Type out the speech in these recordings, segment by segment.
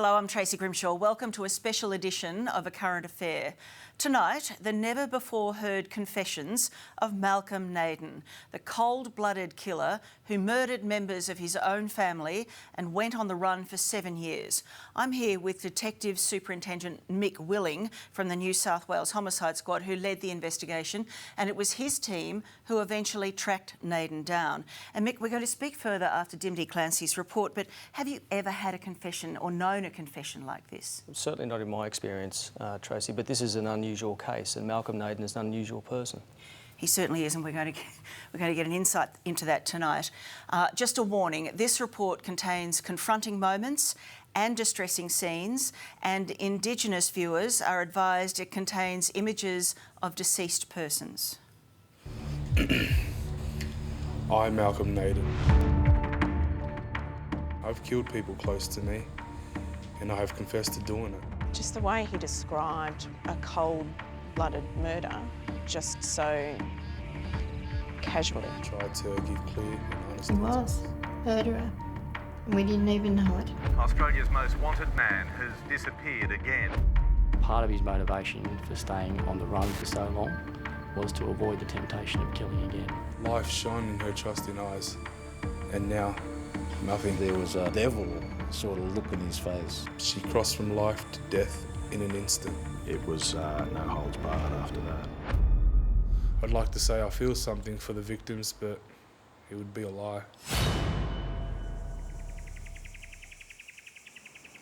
Hello, I'm Tracy Grimshaw. Welcome to a special edition of A Current Affair. Tonight, the never-before-heard confessions of Malcolm Naden, the cold-blooded killer who murdered members of his own family and went on the run for 7 years. I'm here with Detective Superintendent Mick Willing from the New South Wales Homicide Squad, who led the investigation, and it was his team who eventually tracked Naden down. And Mick, we're going to speak further after Dimity Clancy's report, but have you ever had a confession or known a confession like this? Certainly not in my experience, Tracy, but this is an unusual case, and Malcolm Naden is an unusual person. He certainly is, and we're going to get an insight into that tonight. Just a warning, this report contains confronting moments and distressing scenes, and Indigenous viewers are advised it contains images of deceased persons. I, Malcolm Naden. I've killed people close to me, and I have confessed to doing it. Just the way he described a cold-blooded murder, just so casually. Tried to give clear and honest He was a murderer, and we didn't even know it. Australia's most wanted man has disappeared again. Part of his motivation for staying on the run for so long was to avoid the temptation of killing again. Life shone in her trusting eyes, and now, nothing. There was a devil sort of look in his face. She crossed from life to death in an instant. It was no holds barred after that. I'd like to say I feel something for the victims, but it would be a lie.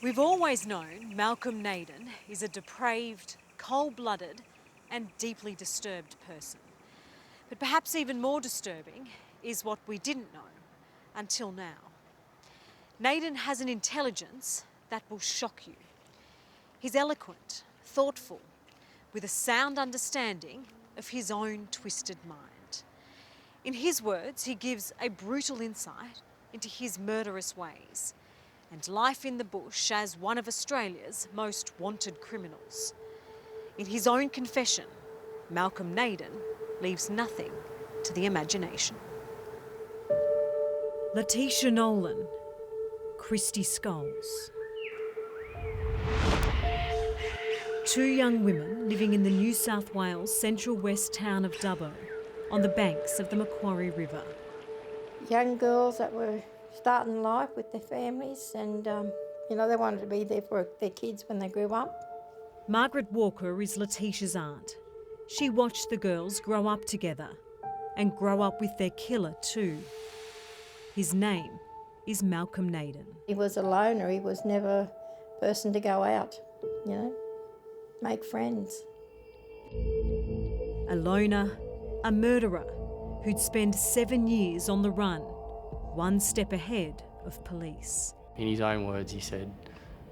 We've always known Malcolm Naden is a depraved, cold-blooded and deeply disturbed person. But perhaps even more disturbing is what we didn't know until now. Naden has an intelligence that will shock you. He's eloquent, thoughtful, with a sound understanding of his own twisted mind. In his words, he gives a brutal insight into his murderous ways and life in the bush as one of Australia's most wanted criminals. In his own confession, Malcolm Naden leaves nothing to the imagination. Letitia Nolan, Christy Scholes. Two young women living in the New South Wales Central West town of Dubbo, on the banks of the Macquarie River. Young girls that were starting life with their families, and they wanted to be there for their kids when they grew up. Margaret Walker is Letitia's aunt. She watched the girls grow up together and grow up with their killer too. His name is Malcolm Naden. He was a loner. He was never a person to go out, make friends. A loner, a murderer who'd spend 7 years on the run, one step ahead of police. In his own words, he said,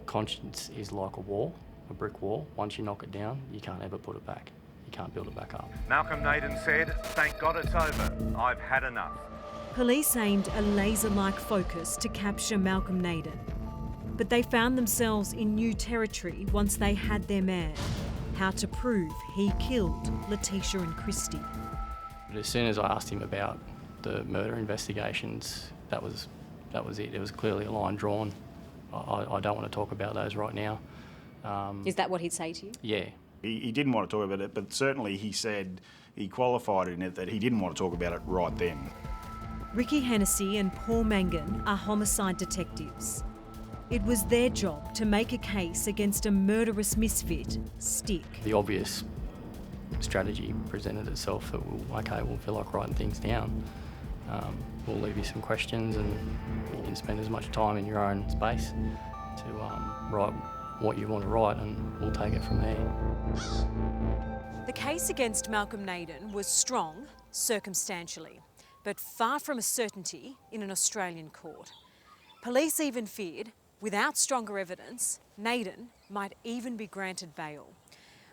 conscience is like a wall, a brick wall. Once you knock it down, you can't ever put it back. You can't build it back up. Malcolm Naden said, "Thank God it's over. I've had enough." Police aimed a laser-like focus to capture Malcolm Naden, but they found themselves in new territory once they had their man: how to prove he killed Letitia and Christy. But as soon as I asked him about the murder investigations, that was it. There was clearly a line drawn. I don't want to talk about those right now. Is that what he'd say to you? Yeah. He didn't want to talk about it, but certainly he said, he qualified in it that he didn't want to talk about it right then. Ricky Hennessy and Paul Mangan are homicide detectives. It was their job to make a case against a murderous misfit stick. The obvious strategy presented itself that, we'll feel like writing things down. We'll leave you some questions and you can spend as much time in your own space to write what you want to write, and we'll take it from there. The case against Malcolm Naden was strong, circumstantially, but far from a certainty in an Australian court. Police even feared, without stronger evidence, Naden might even be granted bail.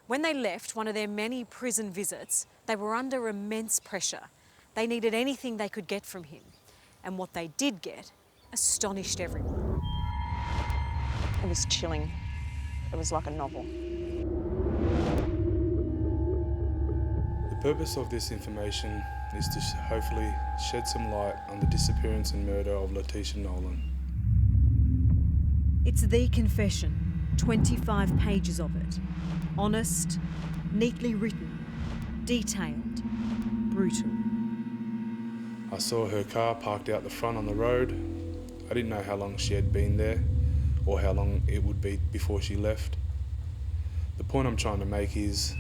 When they left one of their many prison visits, they were under immense pressure. They needed anything they could get from him, and what they did get astonished everyone. It was chilling. It was like a novel. The purpose of this information is to hopefully shed some light on the disappearance and murder of Letitia Nolan. It's the confession, 25 pages of it. Honest, neatly written, detailed, brutal. I saw her car parked out the front on the road. I didn't know how long she had been there or how long it would be before she left. The point I'm trying to make is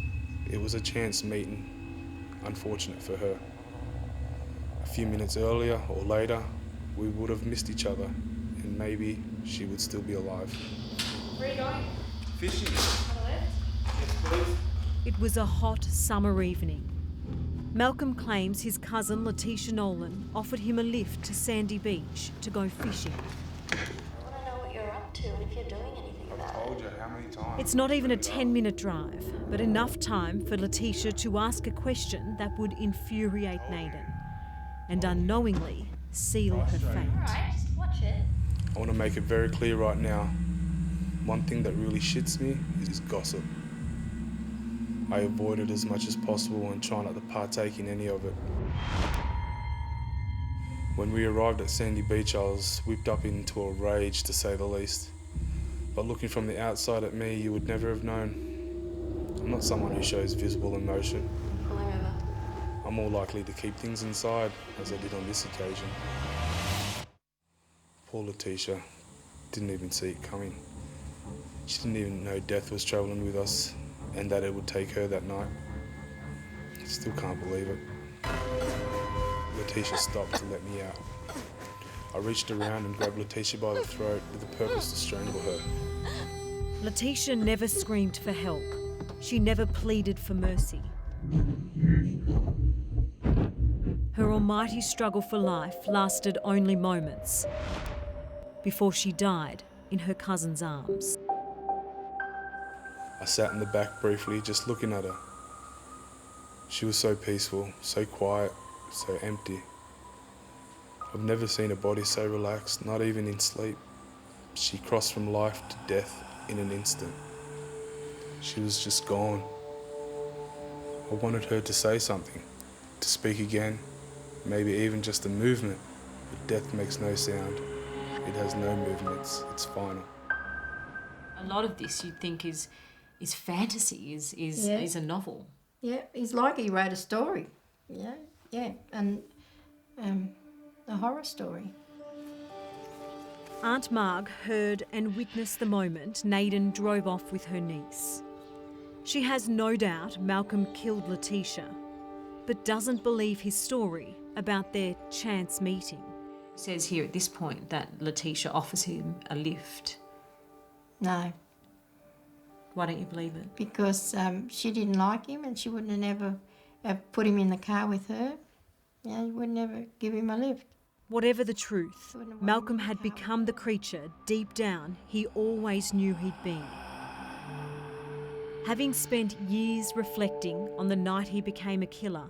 it was a chance meeting, unfortunate for her. A few minutes earlier or later, we would have missed each other and maybe she would still be alive. Where are you going? Fishing. On the left? Yes, please. It was a hot summer evening. Malcolm claims his cousin Letitia Nolan offered him a lift to Sandy Beach to go fishing. I want to know what you're up to and if you're doing anything about it. I told you how many times. It's not even a 10-minute drive, but enough time for Letitia to ask a question that would infuriate Naden and unknowingly seal her fate. Alright, just watch it. I want to make it very clear right now. One thing that really shits me is gossip. I avoid it as much as possible and try not to partake in any of it. When we arrived at Sandy Beach, I was whipped up into a rage, to say the least. But looking from the outside at me, you would never have known. I'm not someone who shows visible emotion. Pull him over. I'm more likely to keep things inside, as I did on this occasion. Poor Letitia didn't even see it coming. She didn't even know death was travelling with us and that it would take her that night. I still can't believe it. Letitia stopped to let me out. I reached around and grabbed Letitia by the throat with the purpose to strangle her. Letitia never screamed for help. She never pleaded for mercy. Her almighty struggle for life lasted only moments before she died in her cousin's arms. I sat in the back briefly, just looking at her. She was so peaceful, so quiet, so empty. I've never seen a body so relaxed, not even in sleep. She crossed from life to death in an instant. She was just gone. I wanted her to say something, to speak again, maybe even just a movement, but death makes no sound. It has no movements, it's final. A lot of this you'd think is fantasy, is a novel. Yeah, he's like he wrote a story. Yeah, and a horror story. Aunt Marg heard and witnessed the moment Naden drove off with her niece. She has no doubt Malcolm killed Letitia, but doesn't believe his story about their chance meeting. It says here at this point that Letitia offers him a lift. No, Why don't you believe it? because she didn't like him and she wouldn't have never have put him in the car with her. Yeah, you would never give him a lift. Whatever the truth, Malcolm had become the creature deep down he always knew he'd been. Having spent years reflecting on the night he became a killer,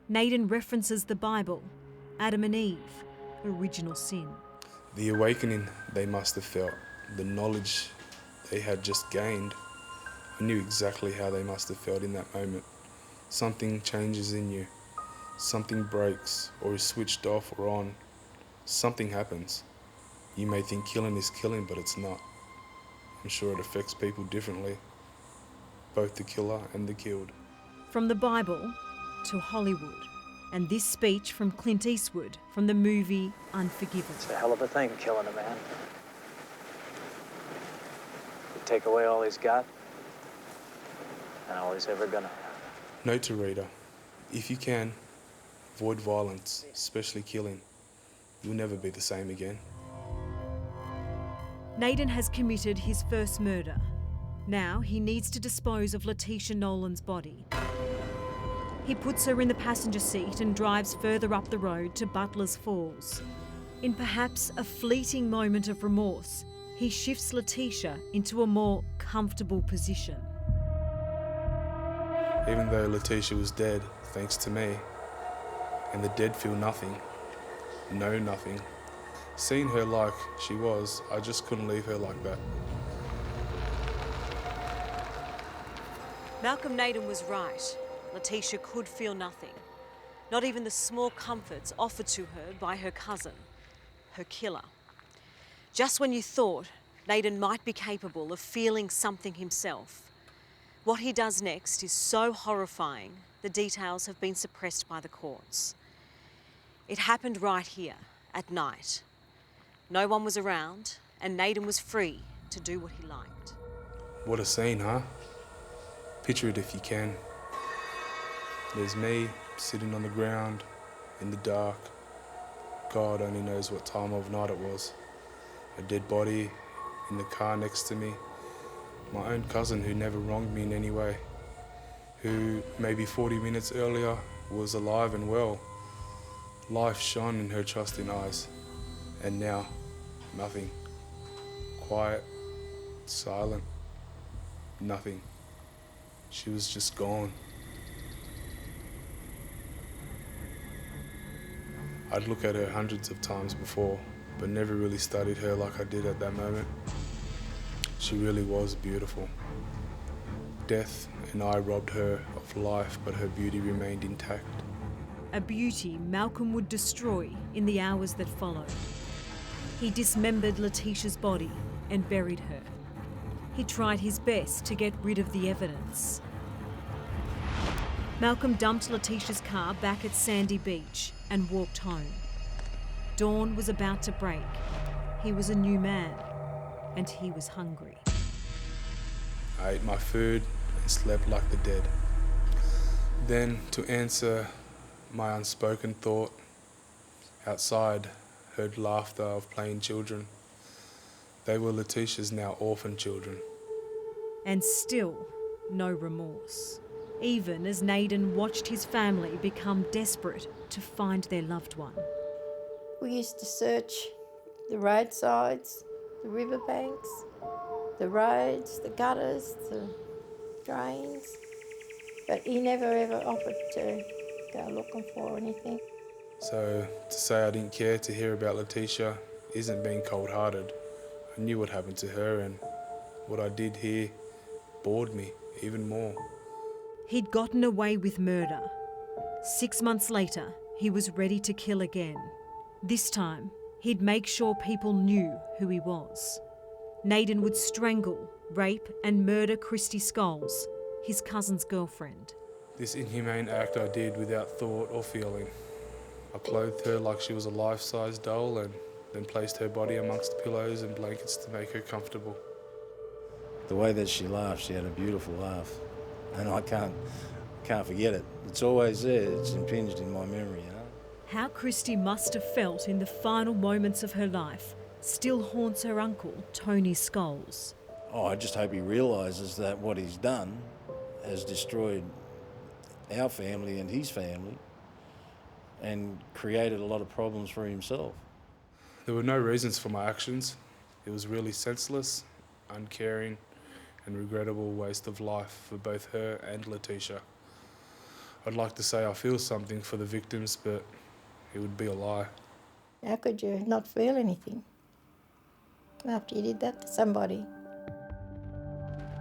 Naden references the Bible, Adam and Eve, original sin. The awakening they must have felt, the knowledge they had just gained, I knew exactly how they must have felt in that moment. Something changes in you. Something breaks or is switched off or on. Something happens. You may think killing is killing, but it's not. I'm sure it affects people differently, both the killer and the killed. From the Bible to Hollywood, and this speech from Clint Eastwood from the movie Unforgiven. It's a hell of a thing, killing a man. You take away all he's got and all he's ever gonna have. Note to reader, if you can, avoid violence, especially killing. You'll never be the same again. Naden has committed his first murder. Now he needs to dispose of Letitia Nolan's body. He puts her in the passenger seat and drives further up the road to Butler's Falls. In perhaps a fleeting moment of remorse, he shifts Letitia into a more comfortable position. Even though Letitia was dead, thanks to me, and the dead feel nothing, know nothing. Seeing her like she was, I just couldn't leave her like that. Malcolm Naden was right. Letitia could feel nothing, not even the small comforts offered to her by her cousin, her killer. Just when you thought Naden might be capable of feeling something himself. What he does next is so horrifying, the details have been suppressed by the courts. It happened right here, at night. No one was around, and Naden was free to do what he liked. What a scene, huh? Picture it if you can. There's me, sitting on the ground, in the dark. God only knows what time of night it was. A dead body in the car next to me. My own cousin who never wronged me in any way. Who, maybe 40 minutes earlier, was alive and well. Life shone in her trusting eyes. And now, nothing. Quiet, silent, nothing. She was just gone. I'd look at her hundreds of times before, but never really studied her like I did at that moment. She really was beautiful. Death and I robbed her of life, but her beauty remained intact. A beauty Malcolm would destroy in the hours that followed. He dismembered Letitia's body and buried her. He tried his best to get rid of the evidence. Malcolm dumped Letitia's car back at Sandy Beach and walked home. Dawn was about to break. He was a new man, and he was hungry. I ate my food and slept like the dead. Then, to answer my unspoken thought, outside, heard laughter of playing children. They were Letitia's now orphan children. And still, no remorse. Even as Naden watched his family become desperate to find their loved one. We used to search the roadsides, the riverbanks, the roads, the gutters, the drains, but he never ever offered to go looking for anything. So to say I didn't care to hear about Letitia isn't being cold-hearted. I knew what happened to her, and what I did hear bored me even more. He'd gotten away with murder. 6 months later, he was ready to kill again. This time, he'd make sure people knew who he was. Naden would strangle, rape and murder Christy Scholes, his cousin's girlfriend. This inhumane act I did without thought or feeling. I clothed her like she was a life-size doll and then placed her body amongst pillows and blankets to make her comfortable. The way that she laughed, she had a beautiful laugh. And I can't forget it. It's always there, it's impinged in my memory, you know. How Christy must have felt in the final moments of her life still haunts her uncle, Tony Scholes. Oh, I just hope he realises that what he's done has destroyed our family and his family and created a lot of problems for himself. There were no reasons for my actions. It was really senseless, uncaring, and regrettable waste of life for both her and Letitia. I'd like to say I feel something for the victims, but it would be a lie. How could you not feel anything after you did that to somebody?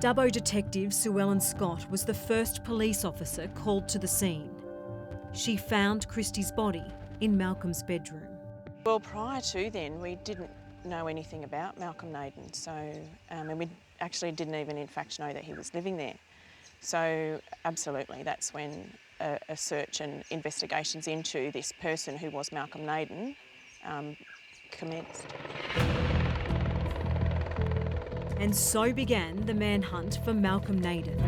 Dubbo detective Sue Ellen Scott was the first police officer called to the scene. She found Christy's body in Malcolm's bedroom. Well, prior to then, we didn't know anything about Malcolm Naden, so and we actually didn't even in fact know that he was living there. So absolutely, that's when a search and investigations into this person who was Malcolm Naden commenced. And so began the manhunt for Malcolm Naden.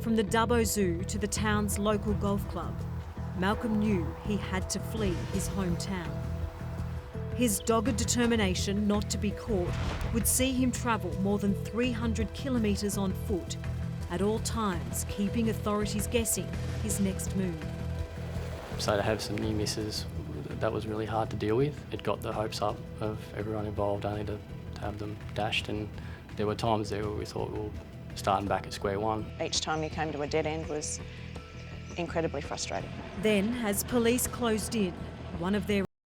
From the Dubbo Zoo to the town's local golf club, Malcolm knew he had to flee his hometown. His dogged determination not to be caught would see him travel more than 300 kilometres on foot, at all times keeping authorities guessing his next move. So to have some near misses, that was really hard to deal with. It got the hopes up of everyone involved only to have them dashed, and there were times there where we thought, well, starting back at square one. Each time you came to a dead end was incredibly frustrating. Then, as police closed in, one of their